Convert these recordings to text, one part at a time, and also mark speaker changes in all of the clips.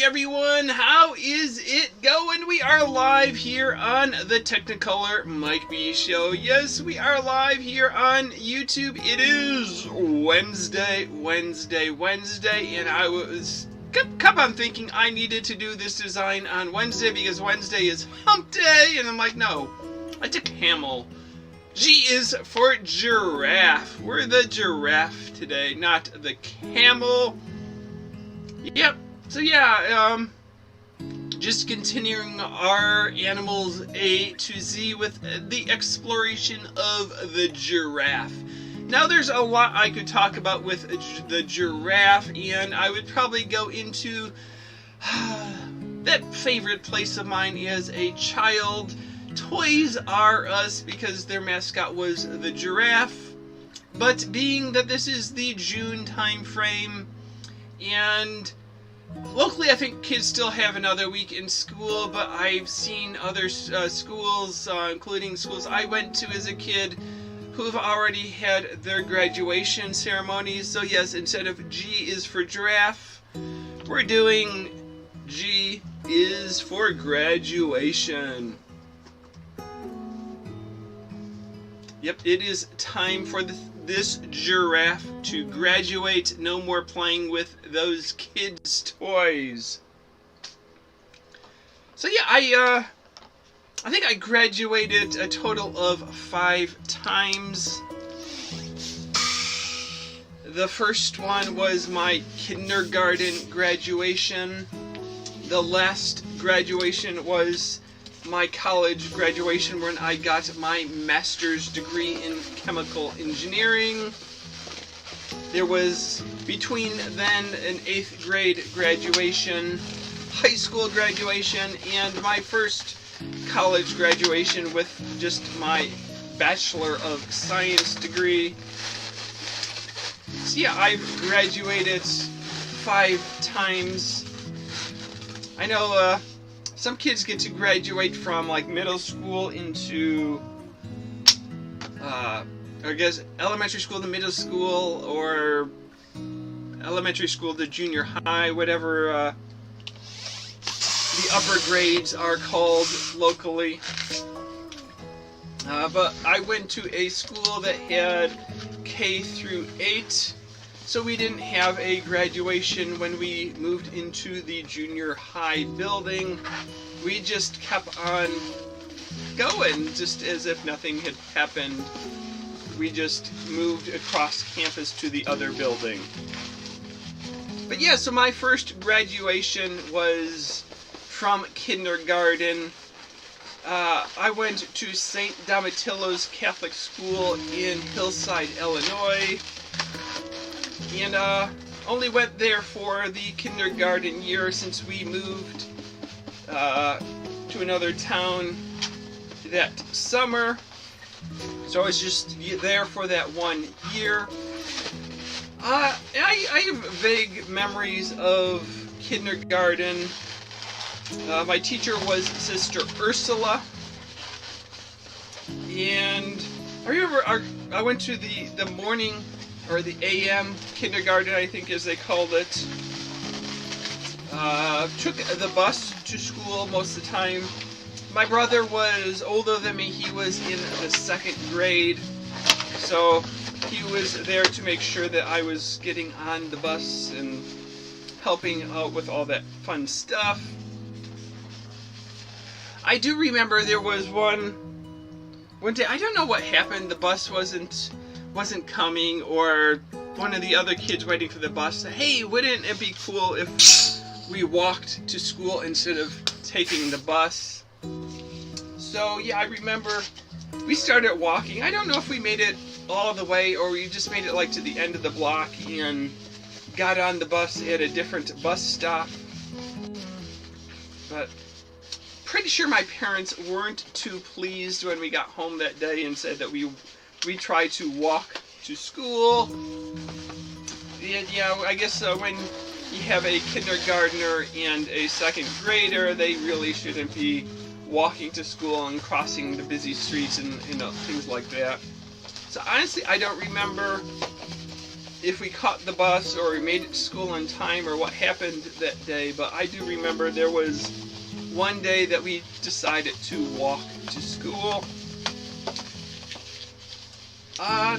Speaker 1: Hey everyone, how is it going? We are live here on the Technicolor Mike B Show. Yes, we are live here on YouTube. It is Wednesday, and I was kept on thinking I needed to do this design on Wednesday because Wednesday is hump day, and I'm like, no, I took camel. G is for giraffe. We're the giraffe today, not the camel. Yep. So yeah, just continuing our animals A to Z with the exploration of the giraffe. Now there's a lot I could talk about with the giraffe, and I would probably go into that favorite place of mine as a child, Toys R Us, because their mascot was the giraffe. But being that this is the June time frame, and locally I think kids still have another week in school, but I've seen other schools, including schools I went to as a kid, who have already had their graduation ceremonies. So yes, instead of G is for giraffe, we're doing G is for graduation. Yep, it is time for this giraffe to graduate. No more playing with those kids' toys. So yeah, I think I graduated a total of 5 times. The first one was my kindergarten graduation. The last graduation was my college graduation when I got my master's degree in chemical engineering. There was between then an 8th grade graduation, high school graduation, and my first college graduation with just my Bachelor of Science degree. So yeah, I've graduated 5 times. I know some kids get to graduate from like middle school into I guess elementary school to middle school, or elementary school to junior high, whatever the upper grades are called locally. But I went to a school that had K through 8, so we didn't have a graduation when we moved into the junior high building. We just kept on going, just as if nothing had happened. We just moved across campus to the other building. But yeah, so my first graduation was from kindergarten. I went to St. Domitillo's Catholic School in Hillside, Illinois, and only went there for the kindergarten year since we moved to another town that summer. So I was just there for that 1 year. I have vague memories of kindergarten. My teacher was Sister Ursula, and I remember I went to the morning, or the AM kindergarten, I think as they called it. Took the bus to school most of the time. My brother was older than me. He was in the 2nd grade, so he was there to make sure that I was getting on the bus and helping out with all that fun stuff. I do remember there was one day, I don't know what happened, the bus wasn't coming, or one of the other kids waiting for the bus said, hey, wouldn't it be cool if we walked to school instead of taking the bus? So yeah, I remember we started walking. I don't know if we made it all the way, or we just made it like to the end of the block and got on the bus at a different bus stop. But pretty sure my parents weren't too pleased when we got home that day and said that we tried to walk to school. Yeah, I guess when you have a kindergartner and a 2nd grader, they really shouldn't be walking to school and crossing the busy streets and things like that. So honestly, I don't remember if we caught the bus or we made it to school on time or what happened that day, but I do remember there was one day that we decided to walk to school.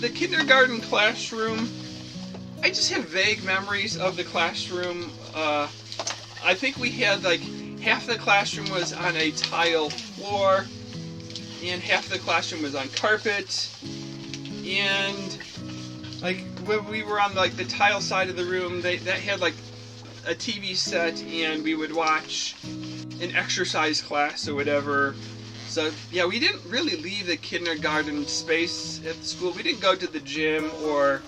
Speaker 1: The kindergarten classroom, I just have vague memories of the classroom. I think we had like half the classroom was on a tile floor and half the classroom was on carpet, and like when we were on like the tile side of the room, that had like a TV set, and we would watch an exercise class or whatever. So yeah, we didn't really leave the kindergarten space at the school. We didn't go to the gym or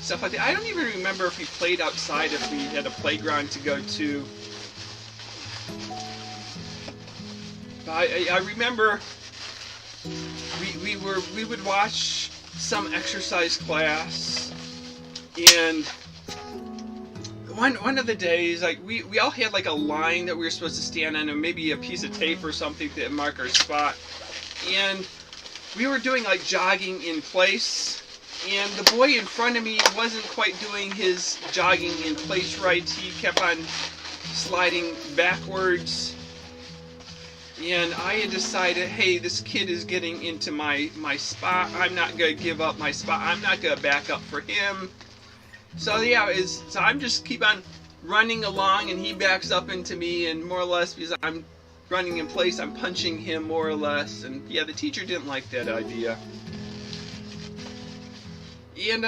Speaker 1: stuff like that. I don't even remember if we played outside, if we had a playground to go to. But I remember we would watch some exercise class, and one of the days, like we all had like a line that we were supposed to stand on, and maybe a piece of tape or something to mark our spot, and we were doing like jogging in place, and the boy in front of me wasn't quite doing his jogging in place right. He kept on sliding backwards, and I had decided, hey, this kid is getting into my spot. I'm not going to give up my spot. I'm not going to back up for him. So yeah, so I'm just keep on running along, and he backs up into me, and more or less because I'm running in place, I'm punching him more or less. And yeah, the teacher didn't like that idea. And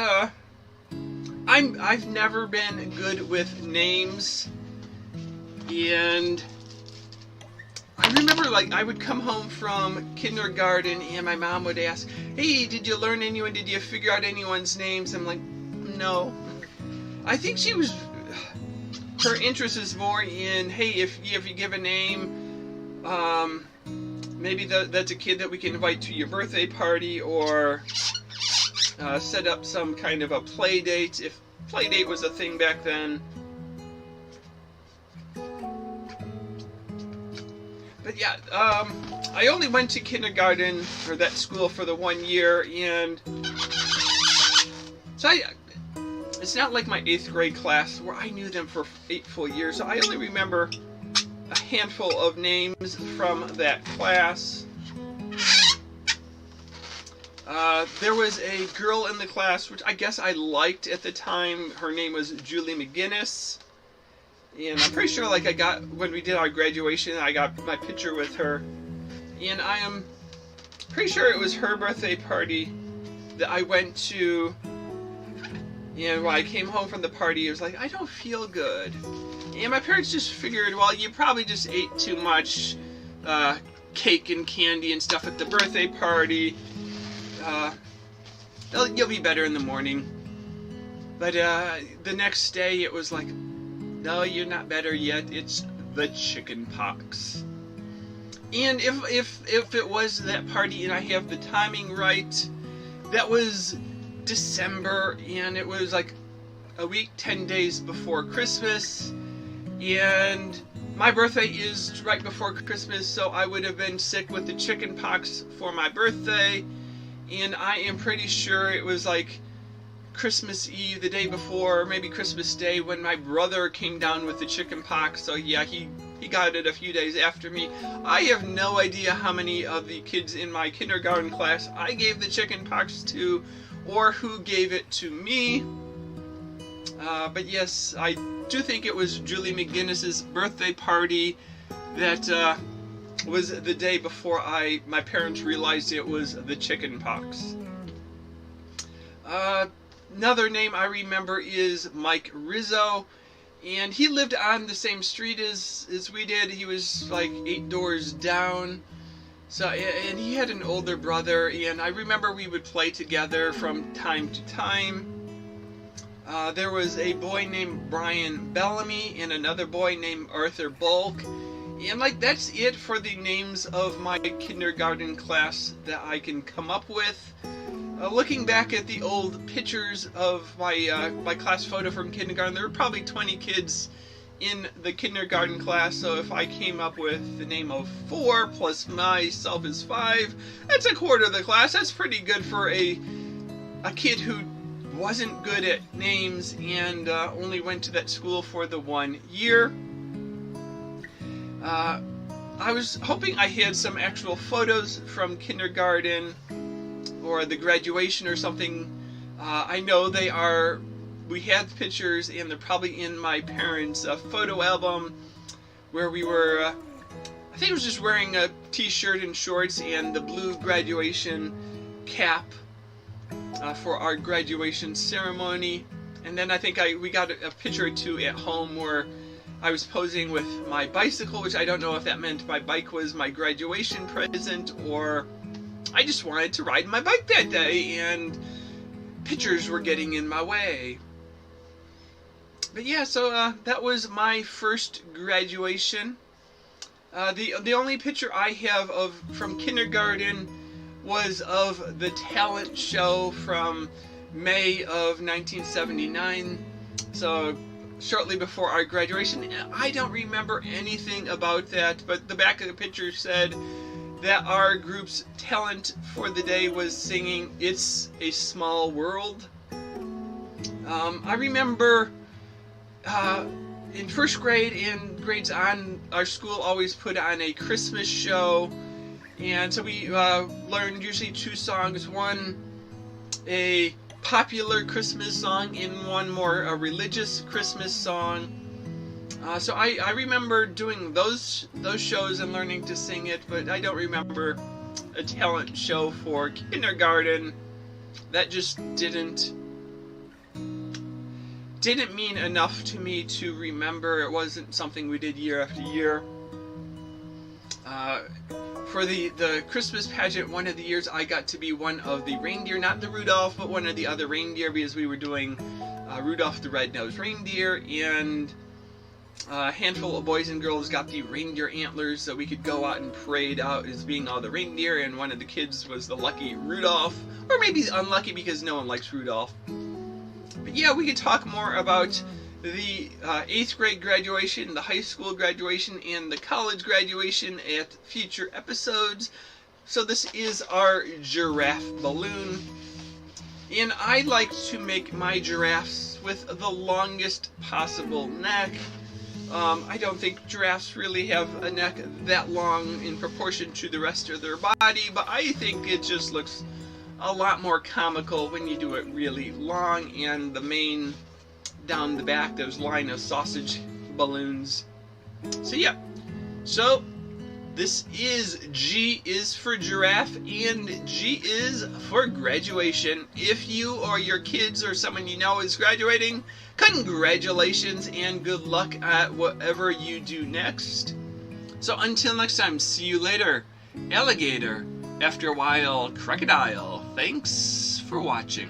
Speaker 1: I've never been good with names, and I remember like I would come home from kindergarten and my mom would ask, hey, did you learn anyone? Did you figure out anyone's names? I'm like, no. I think her interest is more in, hey, if you give a name, maybe that's a kid that we can invite to your birthday party, or set up some kind of a play date, if play date was a thing back then. But yeah, I only went to kindergarten, or that school, for the 1 year, and so it's not like my 8th grade class where I knew them for 8 full years. So I only remember a handful of names from that class. There was a girl in the class, which I guess I liked at the time. Her name was Julie McGinnis. And I'm pretty sure, like, when we did our graduation, I got my picture with her. And I am pretty sure it was her birthday party that I went to. And when I came home from the party, it was like, I don't feel good. And my parents just figured, well, you probably just ate too much cake and candy and stuff at the birthday party. You'll be better in the morning. But the next day, it was like, no, you're not better yet. It's the chicken pox. And if it was that party, and I have the timing right, that was December, and it was like a week, 10 days before Christmas, and my birthday is right before Christmas, so I would have been sick with the chicken pox for my birthday, and I am pretty sure it was like Christmas Eve, the day before, or maybe Christmas Day, when my brother came down with the chicken pox. So yeah, he got it a few days after me. I have no idea how many of the kids in my kindergarten class I gave the chicken pox to, or who gave it to me. But yes, I do think it was Julie McGinnis's birthday party that was the day before my parents realized it was the chicken pox. Another name I remember is Mike Rizzo, and he lived on the same street as we did. He was like 8 doors down. So, and he had an older brother, and I remember we would play together from time to time. There was a boy named Brian Bellamy and another boy named Arthur Bulk. And like, that's it for the names of my kindergarten class that I can come up with. Looking back at the old pictures of my class photo from kindergarten, there were probably 20 kids in the kindergarten class, so if I came up with the name of 4 plus myself is 5, that's a quarter of the class. That's pretty good for a kid who wasn't good at names and only went to that school for the 1 year. I was hoping I had some actual photos from kindergarten or the graduation or something. I know they are. We had pictures, and they're probably in my parents' photo album where we were, I think it was just wearing a t-shirt and shorts and the blue graduation cap for our graduation ceremony. And then I think we got a picture or two at home where I was posing with my bicycle, which I don't know if that meant my bike was my graduation present or I just wanted to ride my bike that day and pictures were getting in my way. But yeah, so that was my first graduation. The only picture I have from kindergarten was of the talent show from May of 1979. So shortly before our graduation. I don't remember anything about that, but the back of the picture said that our group's talent for the day was singing "It's a Small World." I remember in first grade and grades on, our school always put on a Christmas show, and so we learned usually two songs, one a popular Christmas song and one more a religious Christmas song. So I remember doing those shows and learning to sing it, but I don't remember a talent show for kindergarten. That just didn't mean enough to me to remember. It wasn't something we did year after year. For the Christmas pageant, one of the years I got to be one of the reindeer, not the Rudolph, but one of the other reindeer, because we were doing Rudolph the Red-Nosed Reindeer, and a handful of boys and girls got the reindeer antlers so we could go out and parade out as being all the reindeer, and one of the kids was the lucky Rudolph, or maybe unlucky because no one likes Rudolph. But yeah, we could talk more about the 8th grade graduation, the high school graduation, and the college graduation at future episodes. So this is our giraffe balloon. And I like to make my giraffes with the longest possible neck. I don't think giraffes really have a neck that long in proportion to the rest of their body, but I think it just looks a lot more comical when you do it really long, and the mane down the back, those line of sausage balloons. So yeah, so this is G is for giraffe and G is for graduation. If you or your kids or someone you know is graduating, congratulations and good luck at whatever you do next. So until next time, see you later, alligator. After a while, crocodile. Thanks for watching.